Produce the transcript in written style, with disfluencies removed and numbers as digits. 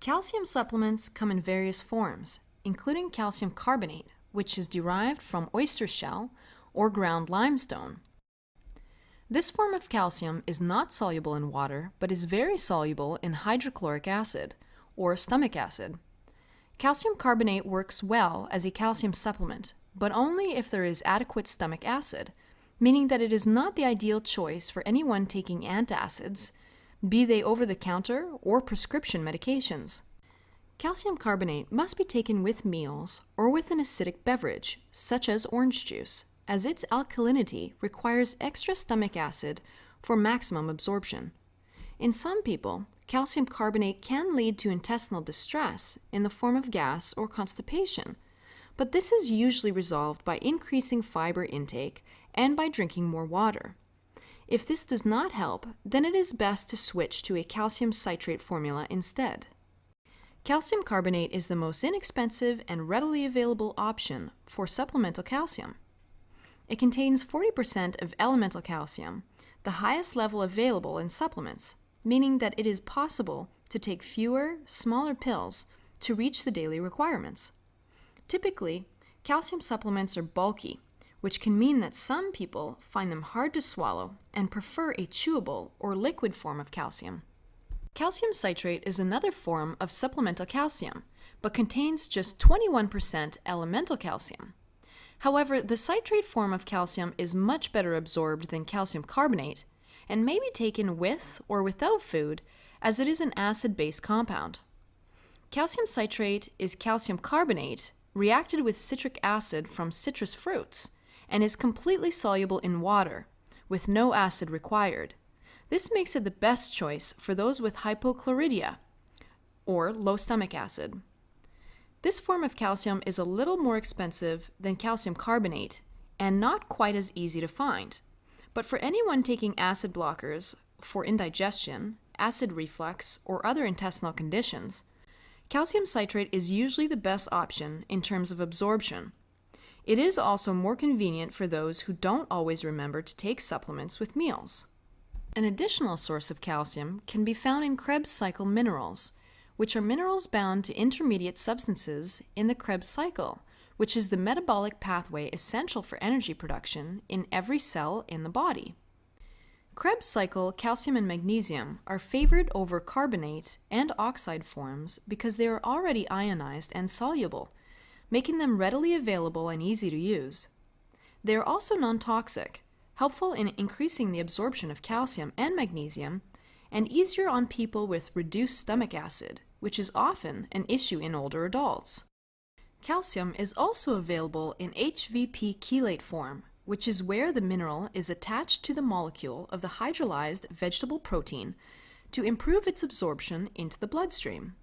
Calcium supplements come in various forms, including calcium carbonate, which is derived from oyster shell or ground limestone. This form of calcium is not soluble in water, but is very soluble in hydrochloric acid, or stomach acid. Calcium carbonate works well as a calcium supplement, but only if there is adequate stomach acid, meaning that it is not the ideal choice for anyone taking antacids, be they over-the-counter or prescription medications. Calcium carbonate must be taken with meals or with an acidic beverage, such as orange juice, as its alkalinity requires extra stomach acid for maximum absorption. In some people, calcium carbonate can lead to intestinal distress in the form of gas or constipation, but this is usually resolved by increasing fiber intake and by drinking more water. If this does not help, then it is best to switch to a calcium citrate formula instead. Calcium carbonate is the most inexpensive and readily available option for supplemental calcium. It contains 40% of elemental calcium, the highest level available in supplements, meaning that it is possible to take fewer, smaller pills to reach the daily requirements. Typically, calcium supplements are bulky, which can mean that some people find them hard to swallow and prefer a chewable or liquid form of calcium. Calcium citrate is another form of supplemental calcium, but contains just 21% elemental calcium. However, the citrate form of calcium is much better absorbed than calcium carbonate and may be taken with or without food, as it is an acid-based compound. Calcium citrate is calcium carbonate reacted with citric acid from citrus fruits and is completely soluble in water, with no acid required. This makes it the best choice for those with hypochlorhydria, or low stomach acid. This form of calcium is a little more expensive than calcium carbonate and not quite as easy to find. But for anyone taking acid blockers for indigestion, acid reflux, or other intestinal conditions, calcium citrate is usually the best option in terms of absorption. It is also more convenient for those who don't always remember to take supplements with meals. An additional source of calcium can be found in Krebs cycle minerals, which are minerals bound to intermediate substances in the Krebs cycle, which is the metabolic pathway essential for energy production in every cell in the body. Krebs cycle calcium and magnesium are favored over carbonate and oxide forms because they are already ionized and soluble, making them readily available and easy to use. They are also non-toxic, helpful in increasing the absorption of calcium and magnesium, and easier on people with reduced stomach acid, which is often an issue in older adults. Calcium is also available in HVP chelate form, which is where the mineral is attached to the molecule of the hydrolyzed vegetable protein to improve its absorption into the bloodstream.